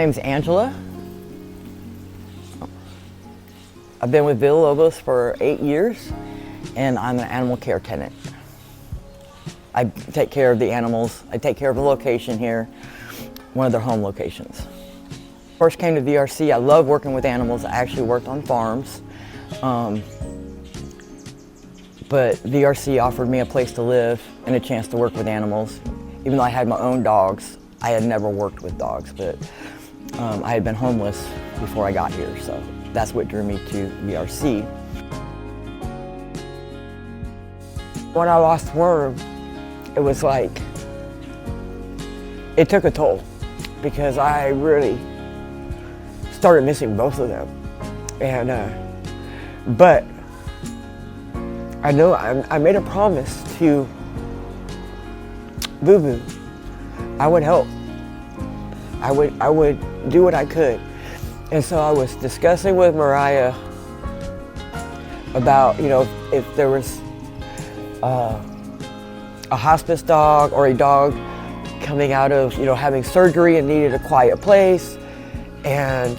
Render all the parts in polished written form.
name's Angela. I've been with Villalobos for 8 years, and I'm an animal care tenant. I take care of the animals. I take care of the location here, one of their home locations. First came to VRC, I love working with animals. I actually worked on farms. But VRC offered me a place to live and a chance to work with animals. Even though I had my own dogs, I had never worked with dogs, but I had been homeless before I got here, so that's what drew me to VRC. When I lost Worm, it was like, it took a toll because I really started missing both of them. And, but I know I made a promise to Boo Boo. I would help. I would do what I could. And so I was discussing with Mariah about, you know, if there was a hospice dog or a dog coming out of, you know, having surgery and needed a quiet place. And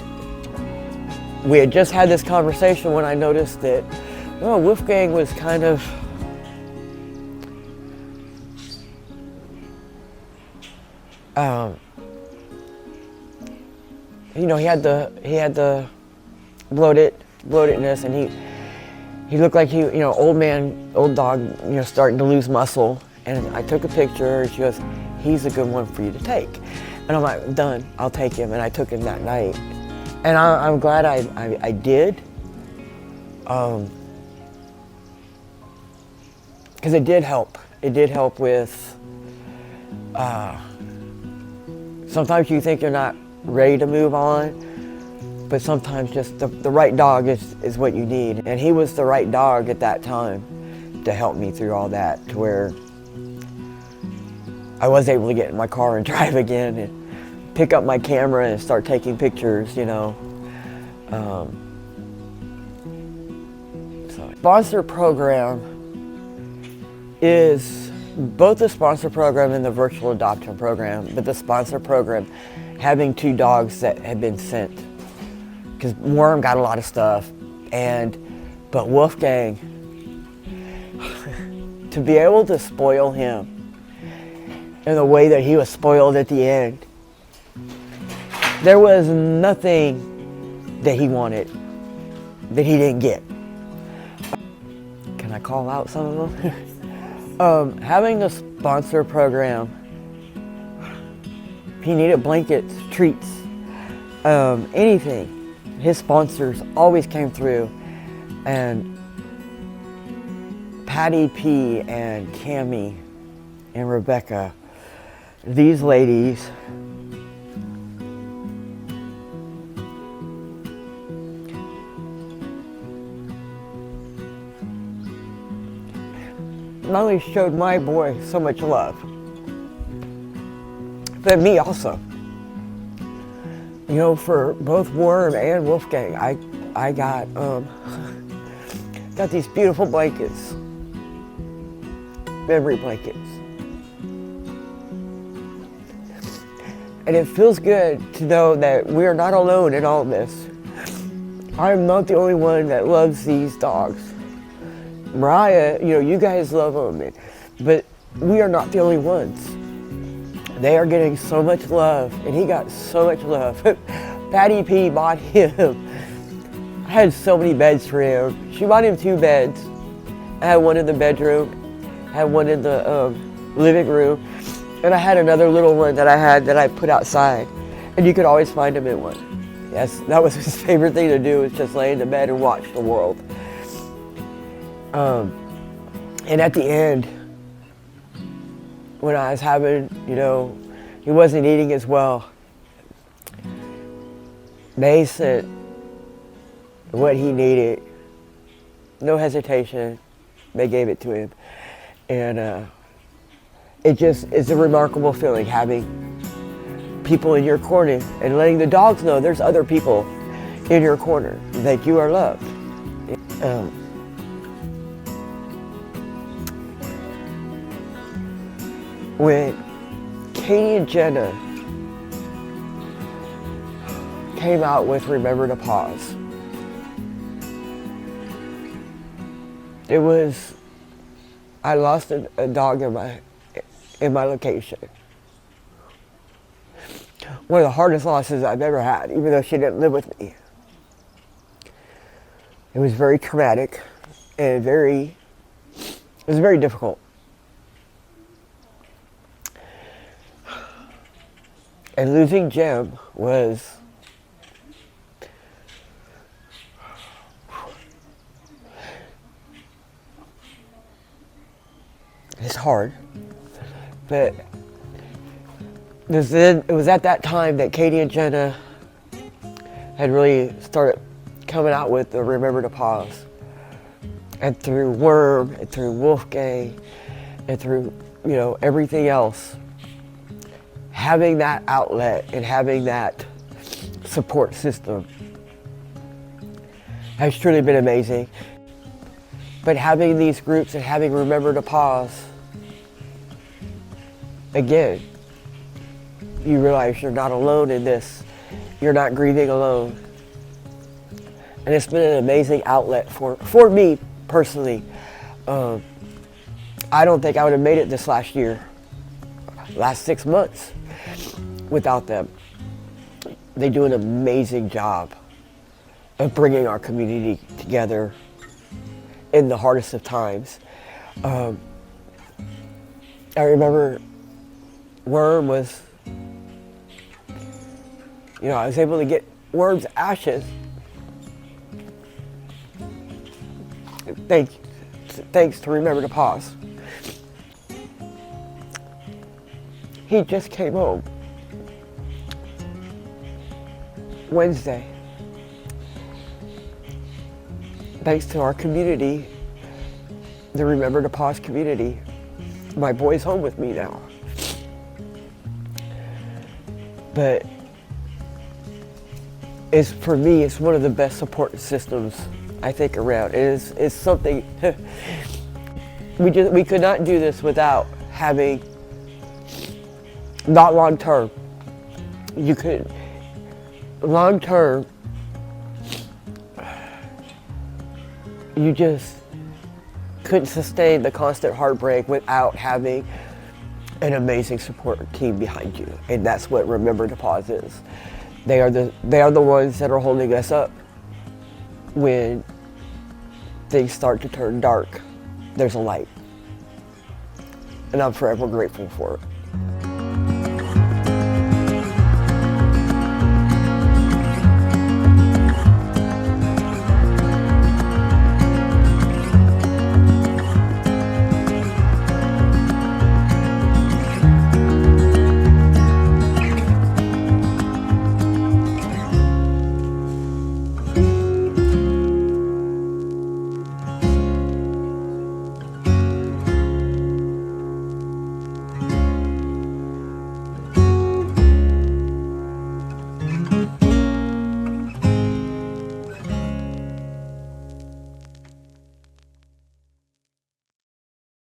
we had just had this conversation when I noticed that, oh, Wolfgang was kind of you know, he had the bloatedness, and he looked like you know, old dog, you know, starting to lose muscle. And I took a picture, and she goes, "He's a good one for you to take." And I'm like, "Done, I'll take him." And I took him that night, and I'm glad I did, because it did help. It did help with. Sometimes you think you're not ready to move on, but sometimes just the right dog is what you need. And he was the right dog at that time to help me through all that, to where I was able to get in my car and drive again and pick up my camera and start taking pictures, you know. So, sponsor program is both the sponsor program and the virtual adoption program, but the sponsor program having 2 dogs that had been sent, because Worm got a lot of stuff, but Wolfgang, to be able to spoil him in the way that he was spoiled at the end, there was nothing that he wanted that he didn't get. Can I call out some of them? Having a sponsor program, he needed blankets, treats, anything. His sponsors always came through, and Patty P and Cammie and Rebecca, these ladies, not only showed my boy so much love, but me also. You know, for both Worm and Wolfgang, I got these beautiful blankets, memory blankets. And it feels good to know that we are not alone in all this. I'm not the only one that loves these dogs. Mariah, you know, you guys love them, but we are not the only ones. They are getting so much love, and he got so much love. Patty P bought him. I had so many beds for him. She bought him 2 beds. I had one in the bedroom, I had one in the living room, and I had another little one that I put outside, and you could always find him in one. Yes, that was his favorite thing to do, was just lay in the bed and watch the world. And at the end, when I was having, you know, he wasn't eating as well, they sent what he needed, no hesitation, they gave it to him. And it just is a remarkable feeling, having people in your corner and letting the dogs know there's other people in your corner, that you are loved. When Katie and Jenna came out with Remember To Paws. It was, I lost a dog in my location. One of the hardest losses I've ever had, even though she didn't live with me. It was very traumatic and it was very difficult. And losing Jem was, it's hard, but it was at that time that Katie and Jenna had really started coming out with the Remember To Paws. And through Worm, and through Wolfgang, and through, everything else, having that outlet and having that support system has truly been amazing. But having these groups and having Remember To Paws, again, you realize you're not alone in this. You're not grieving alone. And it's been an amazing outlet for me personally. I don't think I would have made it this last 6 months without them. They do an amazing job of bringing our community together in the hardest of times. I remember Worm was, I was able to get Worm's ashes. Thanks to Remember To Paws. He just came home Wednesday. Thanks to our community, the Remember To Paws community, my boy's home with me now. But for me, it's one of the best support systems I think around. It's something we could not do this without having, not long term. Long term, you just couldn't sustain the constant heartbreak without having an amazing support team behind you. And that's what Remember To Paws is. They are the ones that are holding us up when things start to turn dark. There's a light. And I'm forever grateful for it.